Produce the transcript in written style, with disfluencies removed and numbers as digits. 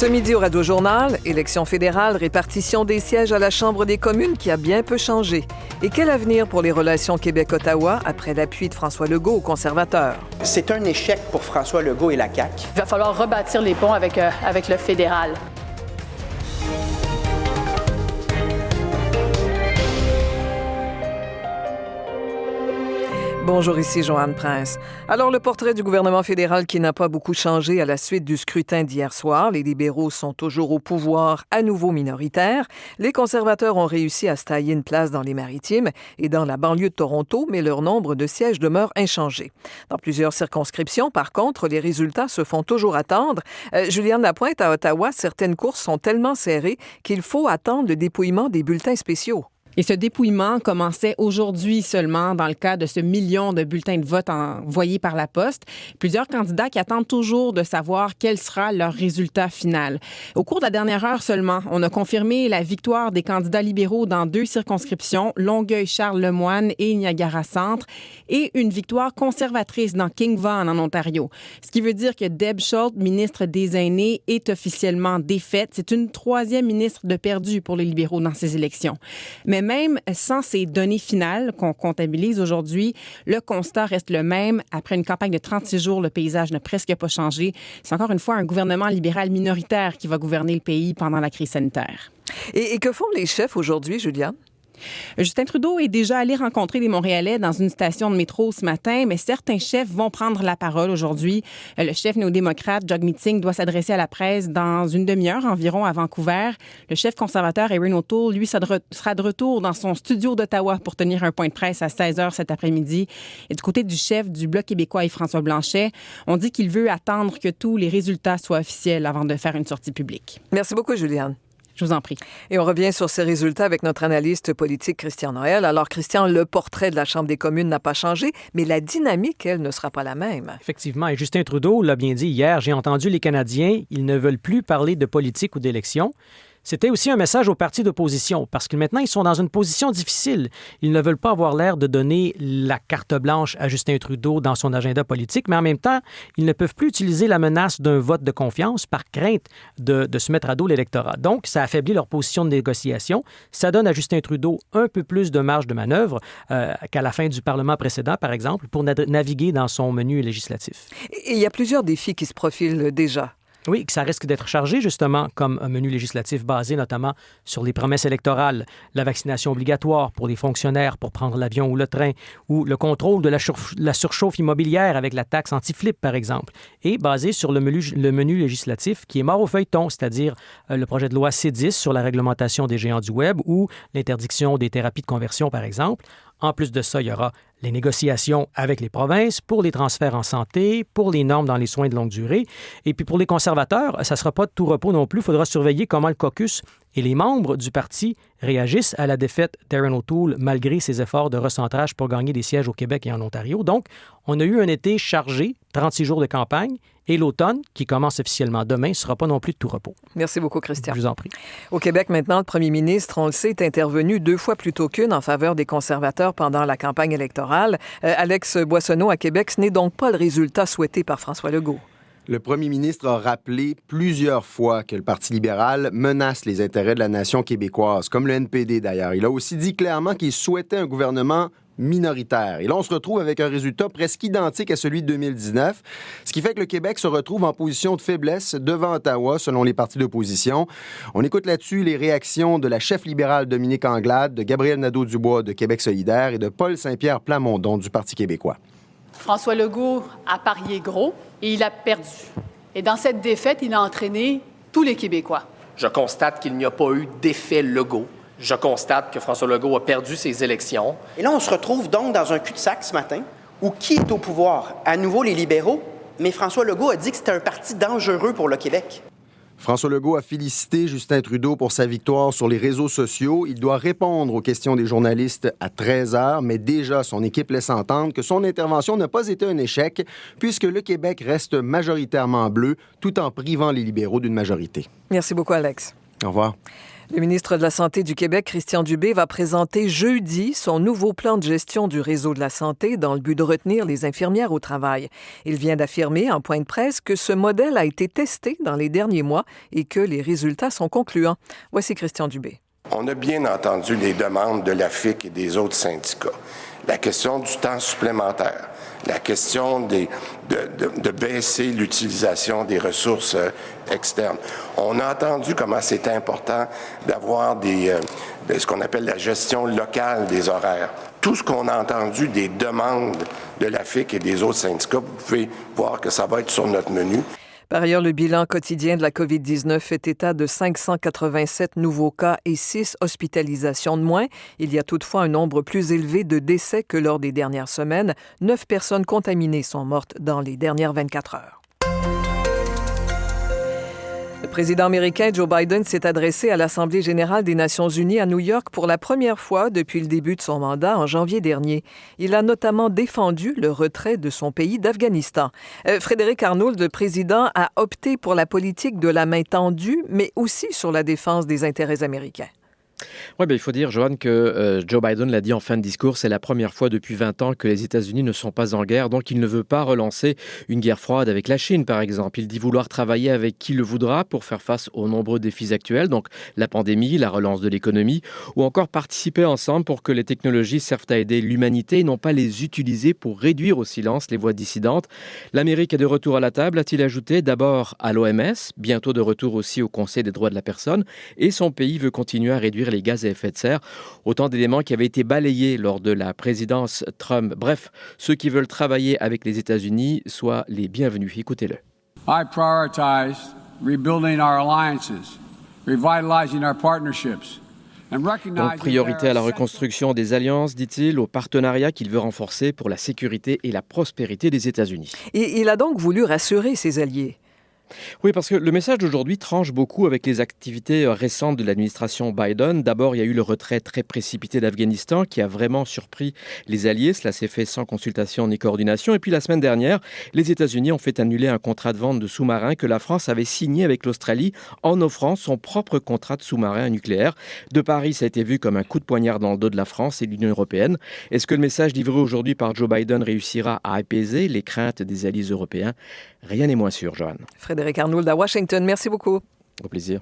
Ce midi au Radio-Journal, élection fédérale, répartition des sièges à la Chambre des communes qui a bien peu changé. Et quel avenir pour les relations Québec-Ottawa après l'appui de François Legault aux conservateurs? C'est un échec pour François Legault et la CAQ. Il va falloir rebâtir les ponts avec le fédéral. Bonjour, ici Joanne Prince. Alors, le portrait du gouvernement fédéral qui n'a pas beaucoup changé à la suite du scrutin d'hier soir. Les libéraux sont toujours au pouvoir, à nouveau minoritaires. Les conservateurs ont réussi à se tailler une place dans les Maritimes et dans la banlieue de Toronto, mais leur nombre de sièges demeure inchangé. Dans plusieurs circonscriptions, par contre, les résultats se font toujours attendre. Juliane Lapointe, à Ottawa, certaines courses sont tellement serrées qu'il faut attendre le dépouillement des bulletins spéciaux. Et ce dépouillement commençait aujourd'hui seulement dans le cas de ce million de bulletins de vote envoyés par la poste. Plusieurs candidats qui attendent toujours de savoir quel sera leur résultat final. Au cours de la dernière heure seulement, on a confirmé la victoire des candidats libéraux dans 2 circonscriptions, Longueuil-Charles-Lemoine et Niagara-Centre, et une victoire conservatrice dans King Vaughan en Ontario. Ce qui veut dire que Deb Schulte, ministre des Aînés, est officiellement défaite. C'est une 3e ministre de perdu pour les libéraux dans ces élections. Mais même sans ces données finales qu'on comptabilise aujourd'hui, le constat reste le même. Après une campagne de 36 jours, le paysage n'a presque pas changé. C'est encore une fois un gouvernement libéral minoritaire qui va gouverner le pays pendant la crise sanitaire. Et que font les chefs aujourd'hui, Juliane? Justin Trudeau est déjà allé rencontrer les Montréalais dans une station de métro ce matin, mais certains chefs vont prendre la parole aujourd'hui. Le chef néo-démocrate, Doug Meeting, doit s'adresser à la presse dans une demi-heure environ à Vancouver. Le chef conservateur, Erin O'Toole, lui, sera de retour dans son studio d'Ottawa pour tenir un point de presse à 16h cet après-midi. Et du côté du chef du Bloc québécois, François Blanchet, on dit qu'il veut attendre que tous les résultats soient officiels avant de faire une sortie publique. Merci beaucoup, Juliane. Je vous en prie. Et on revient sur ces résultats avec notre analyste politique Christian Noël. Alors, Christian, le portrait de la Chambre des communes n'a pas changé, mais la dynamique, elle, ne sera pas la même. Effectivement. Et Justin Trudeau l'a bien dit hier, j'ai entendu les Canadiens, ils ne veulent plus parler de politique ou d'élection. C'était aussi un message aux partis d'opposition, parce que maintenant, ils sont dans une position difficile. Ils ne veulent pas avoir l'air de donner la carte blanche à Justin Trudeau dans son agenda politique, mais en même temps, ils ne peuvent plus utiliser la menace d'un vote de confiance par crainte de se mettre à dos l'électorat. Donc, ça affaiblit leur position de négociation. Ça donne à Justin Trudeau un peu plus de marge de manœuvre qu'à la fin du Parlement précédent, par exemple, pour naviguer dans son menu législatif. Et il y a plusieurs défis qui se profilent déjà. Oui, que ça risque d'être chargé justement comme un menu législatif basé notamment sur les promesses électorales, la vaccination obligatoire pour les fonctionnaires pour prendre l'avion ou le train, ou le contrôle de la surchauffe immobilière avec la taxe anti-flip, par exemple, et basé sur le menu législatif qui est mort au feuilleton, c'est-à-dire le projet de loi C10 sur la réglementation des géants du Web ou l'interdiction des thérapies de conversion, par exemple. En plus de ça, il y aura les négociations avec les provinces pour les transferts en santé, pour les normes dans les soins de longue durée. Et puis pour les conservateurs, ça ne sera pas de tout repos non plus. Il faudra surveiller comment le caucus et les membres du parti réagissent à la défaite d'Erin O'Toole malgré ses efforts de recentrage pour gagner des sièges au Québec et en Ontario. Donc, on a eu un été chargé, 36 jours de campagne, et l'automne, qui commence officiellement demain, ne sera pas non plus de tout repos. Merci beaucoup, Christian. Je vous en prie. Au Québec, maintenant, le premier ministre, on le sait, est intervenu 2 fois plutôt qu'une en faveur des conservateurs pendant la campagne électorale. Alex Boissonneau, à Québec, ce n'est donc pas le résultat souhaité par François Legault. Le premier ministre a rappelé plusieurs fois que le Parti libéral menace les intérêts de la nation québécoise, comme le NPD d'ailleurs. Il a aussi dit clairement qu'il souhaitait un gouvernement minoritaire. Et là, on se retrouve avec un résultat presque identique à celui de 2019, ce qui fait que le Québec se retrouve en position de faiblesse devant Ottawa, selon les partis d'opposition. On écoute là-dessus les réactions de la chef libérale Dominique Anglade, de Gabriel Nadeau-Dubois de Québec solidaire et de Paul Saint-Pierre Plamondon du Parti québécois. François Legault a parié gros et il a perdu. Et dans cette défaite, il a entraîné tous les Québécois. Je constate qu'il n'y a pas eu d'effet Legault. Je constate que François Legault a perdu ses élections. Et là, on se retrouve donc dans un cul-de-sac ce matin où qui est au pouvoir? À nouveau, les libéraux. Mais François Legault a dit que c'était un parti dangereux pour le Québec. François Legault a félicité Justin Trudeau pour sa victoire sur les réseaux sociaux. Il doit répondre aux questions des journalistes à 13h, mais déjà, son équipe laisse entendre que son intervention n'a pas été un échec, puisque le Québec reste majoritairement bleu, tout en privant les libéraux d'une majorité. Merci beaucoup, Alex. Au revoir. Le ministre de la Santé du Québec, Christian Dubé, va présenter jeudi son nouveau plan de gestion du réseau de la santé dans le but de retenir les infirmières au travail. Il vient d'affirmer en point de presse que ce modèle a été testé dans les derniers mois et que les résultats sont concluants. Voici Christian Dubé. On a bien entendu les demandes de la FIC et des autres syndicats. La question du temps supplémentaire, la question de baisser l'utilisation des ressources externes. On a entendu comment c'est important d'avoir ce qu'on appelle la gestion locale des horaires. Tout ce qu'on a entendu des demandes de la FIC et des autres syndicats, vous pouvez voir que ça va être sur notre menu. Par ailleurs, le bilan quotidien de la COVID-19 fait état de 587 nouveaux cas et 6 hospitalisations de moins. Il y a toutefois un nombre plus élevé de décès que lors des dernières semaines. 9 personnes contaminées sont mortes dans les dernières 24 heures. Le président américain Joe Biden s'est adressé à l'Assemblée générale des Nations unies à New York pour la première fois depuis le début de son mandat en janvier dernier. Il a notamment défendu le retrait de son pays d'Afghanistan. Frédéric Arnould, le président, a opté pour la politique de la main tendue, mais aussi sur la défense des intérêts américains. Oui, il faut dire, Joanne, que Joe Biden l'a dit en fin de discours, c'est la première fois depuis 20 ans que les États-Unis ne sont pas en guerre, donc il ne veut pas relancer une guerre froide avec la Chine, par exemple. Il dit vouloir travailler avec qui le voudra pour faire face aux nombreux défis actuels, donc la pandémie, la relance de l'économie, ou encore participer ensemble pour que les technologies servent à aider l'humanité et non pas les utiliser pour réduire au silence les voix dissidentes. L'Amérique est de retour à la table, a-t-il ajouté, d'abord à l'OMS, bientôt de retour aussi au Conseil des droits de la personne, et son pays veut continuer à réduire les gaz à effet de serre. Autant d'éléments qui avaient été balayés lors de la présidence Trump. Bref, ceux qui veulent travailler avec les États-Unis soient les bienvenus. Écoutez-le. I prioritize rebuilding our alliances, revitalizing our partnerships. Donc, priorité à la reconstruction des alliances, dit-il, aux partenariats qu'il veut renforcer pour la sécurité et la prospérité des États-Unis. Et il a donc voulu rassurer ses alliés. Oui, parce que le message d'aujourd'hui tranche beaucoup avec les activités récentes de l'administration Biden. D'abord, il y a eu le retrait très précipité d'Afghanistan qui a vraiment surpris les alliés. Cela s'est fait sans consultation ni coordination. Et puis la semaine dernière, les États-Unis ont fait annuler un contrat de vente de sous-marins que la France avait signé avec l'Australie en offrant son propre contrat de sous-marin nucléaire. De Paris, ça a été vu comme un coup de poignard dans le dos de la France et de l'Union européenne. Est-ce que le message livré aujourd'hui par Joe Biden réussira à apaiser les craintes des alliés européens? Rien n'est moins sûr, Joanne. Frédéric Arnould à Washington, merci beaucoup. Au plaisir.